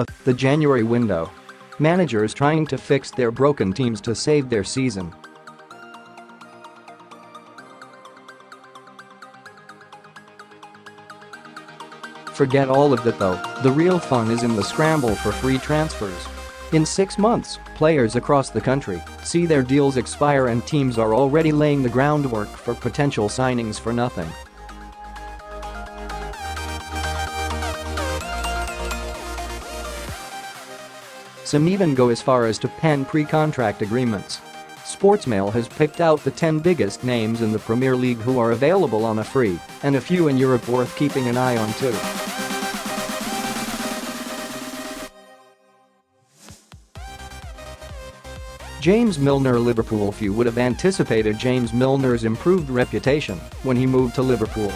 The January window. Managers trying to fix their broken teams to save their season. Forget all of that though, the real fun is in the scramble for free transfers. In 6 months, players across the country see their deals expire and teams are already laying the groundwork for potential signings for nothing. Some even go as far as to pen pre-contract agreements. Sportsmail has picked out the 10 biggest names in the Premier League who are available on a free, and a few in Europe worth keeping an eye on too. James Milner. LiverpoolFew would have anticipated James Milner's improved reputation when he moved to Liverpool.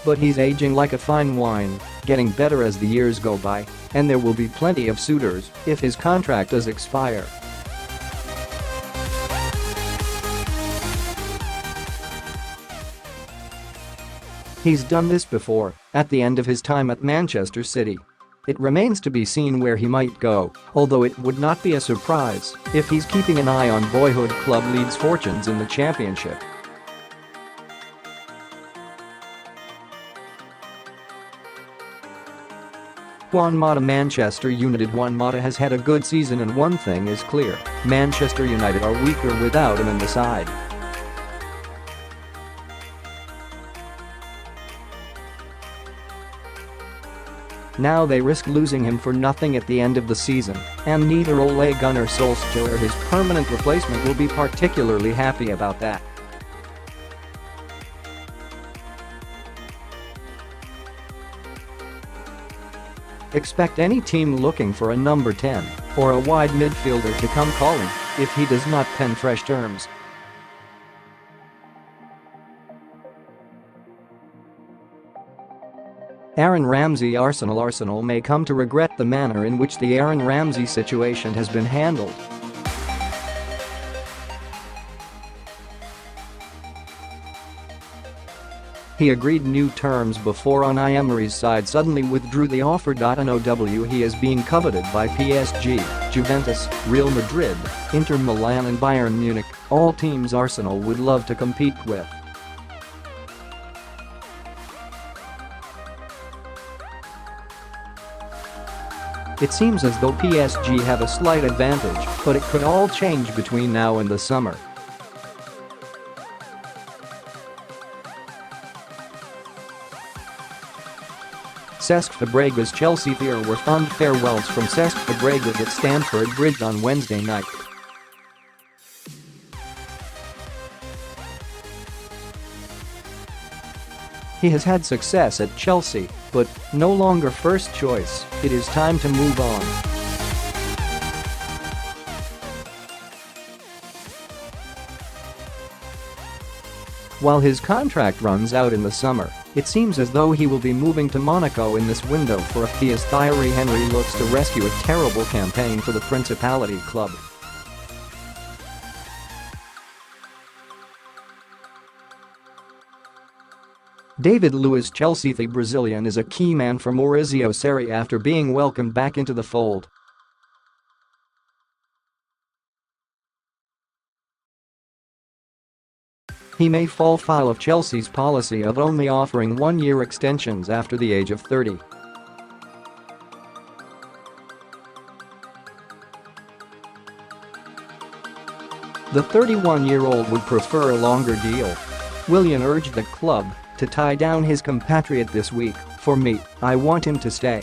But he's aging like a fine wine, getting better as the years go by, and there will be plenty of suitors if his contract does expire. He's done this before, at the end of his time at Manchester City. It remains to be seen where he might go, although it would not be a surprise if he's keeping an eye on boyhood club Leeds' fortunes in the Championship. Juan Mata. UnitedJuan Mata has had a good season, and one thing is clear: Manchester United are weaker without him in the side. Now they risk losing him for nothing at the end of the season, and neither Ole Gunnar Solskjaer or his permanent replacement will be particularly happy about that. Expect any team looking for a number 10 or a wide midfielder to come calling if he does not pen fresh terms. Aaron Ramsey. Arsenal may come to regret the manner in which the Aaron Ramsey situation has been handled. He agreed new terms before Unai Emery's side suddenly withdrew the offer.Now. He is being coveted by PSG, Juventus, Real Madrid, Inter Milan and Bayern Munich, all teams Arsenal would love to compete with. It seems as though PSG have a slight advantage, but it could all change between now and the summer. Cesc Fàbregas. Chelsea. There were fond farewells from Cesc Fàbregas at Stamford Bridge on Wednesday night. He has had success at Chelsea, but no longer first choice. It is time to move on. While his contract runs out in the summer, it seems as though he will be moving to Monaco in this window for a fee as Thierry Henry looks to rescue a terrible campaign for the Principality club. David Luiz. ChelseaThe Brazilian is a key man for Maurizio Sarri after being welcomed back into the fold. He may fall foul of Chelsea's policy of only offering one-year extensions after the age of 30. The 31-year-old would prefer a longer deal. Willian urged the club to tie down his compatriot this week. "For me, I want him to stay."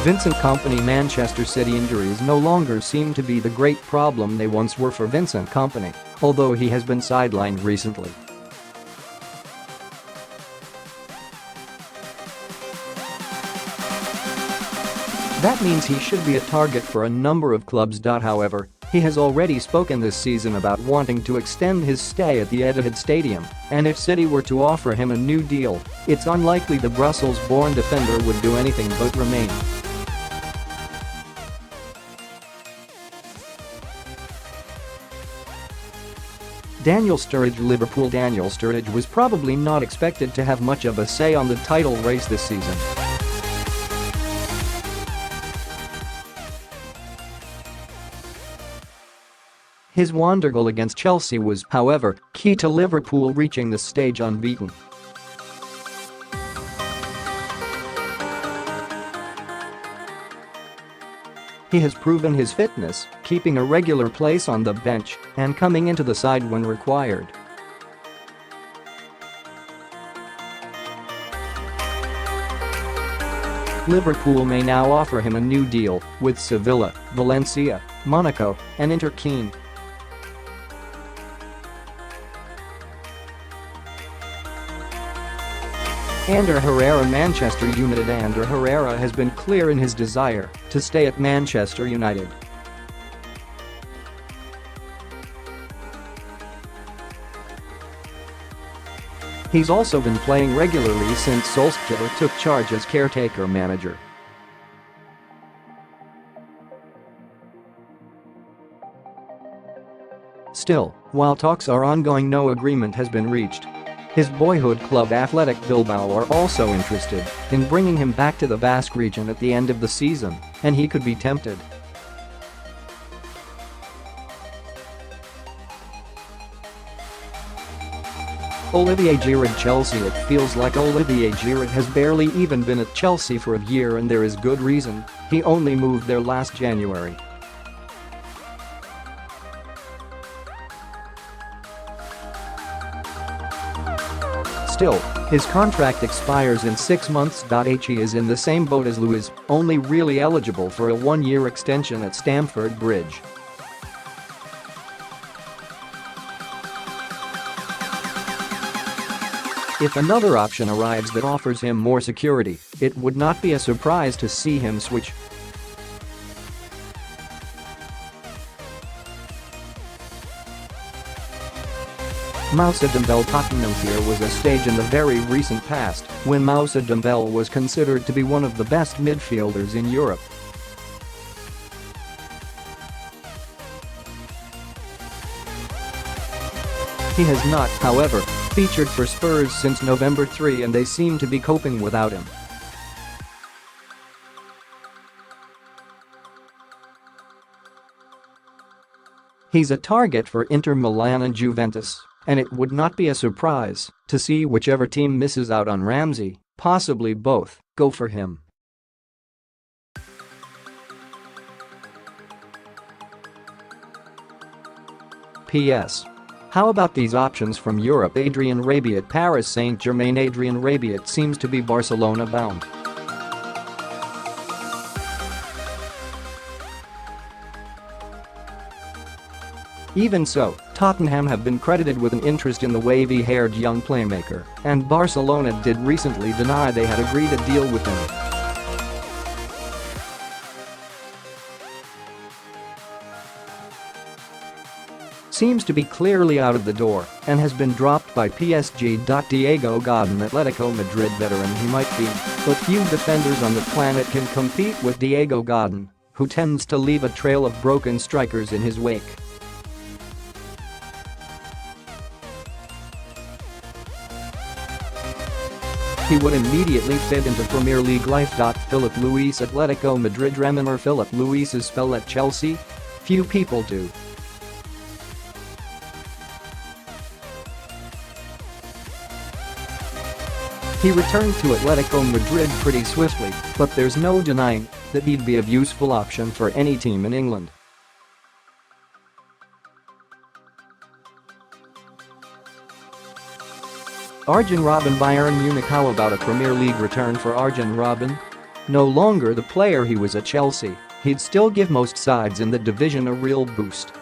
Vincent Kompany. Manchester City injuries no longer seem to be the great problem they once were for Vincent Kompany, although he has been sidelined recently. That means he should be a target for a number of clubs. However, he has already spoken this season about wanting to extend his stay at the Etihad Stadium, and if City were to offer him a new deal, it's unlikely the Brussels-born defender would do anything but remain. Daniel Sturridge. LiverpoolDaniel Sturridge was probably not expected to have much of a say on the title race this season. His wonder goal against Chelsea was, however, key to Liverpool reaching the stage unbeaten. He has proven his fitness, keeping a regular place on the bench and coming into the side when required. Liverpool may now offer him a new deal, with Sevilla, Valencia, Monaco, and Inter keen. Ander Herrera. Manchester United. Ander Herrera has been clear in his desire to stay at Manchester United. He's also been playing regularly since Solskjaer took charge as caretaker manager. Still, while talks are ongoing, no agreement has been reached. His boyhood club Athletic Bilbao are also interested in bringing him back to the Basque region at the end of the season, and he could be tempted. Olivier Giroud. Chelsea. It feels like Olivier Giroud has barely even been at Chelsea for a year, and there is good reason. He only moved there last January. Still, his contract expires in 6 months. He is in the same boat as Luiz, only really eligible for a 1-year extension at Stamford Bridge. If another option arrives that offers him more security, it would not be a surprise to see him switch. Moussa Dembele. Tottenham. Here was a stage in the very recent past when Moussa Dembele was considered to be one of the best midfielders in Europe. He has not, however, featured for Spurs since November 3, and they seem to be coping without him. He's a target for Inter Milan and Juventus, and it would not be a surprise to see whichever team misses out on Ramsey, possibly both, go for him. P.S. How about these options from Europe? Adrien Rabiot. Paris Saint-Germain. Adrien Rabiot seems to be Barcelona bound. Even so, Tottenham have been credited with an interest in the wavy-haired young playmaker, and Barcelona did recently deny they had agreed a deal with him. Seems to be clearly out of the door and has been dropped by PSG. Diego Godin. Atletico Madrid. Veteran he might be, but few defenders on the planet can compete with Diego Godin, who tends to leave a trail of broken strikers in his wake. He would immediately fit into Premier League life. Philip Luis. Atletico Madrid. Remember Philip Luis's spell at Chelsea? Few people do. He returned to Atletico Madrid pretty swiftly, but there's no denying that he'd be a useful option for any team in England. Arjen Robben. Bayern Munich. How about a Premier League return for Arjen Robben? No longer the player he was at Chelsea, he'd still give most sides in the division a real boost.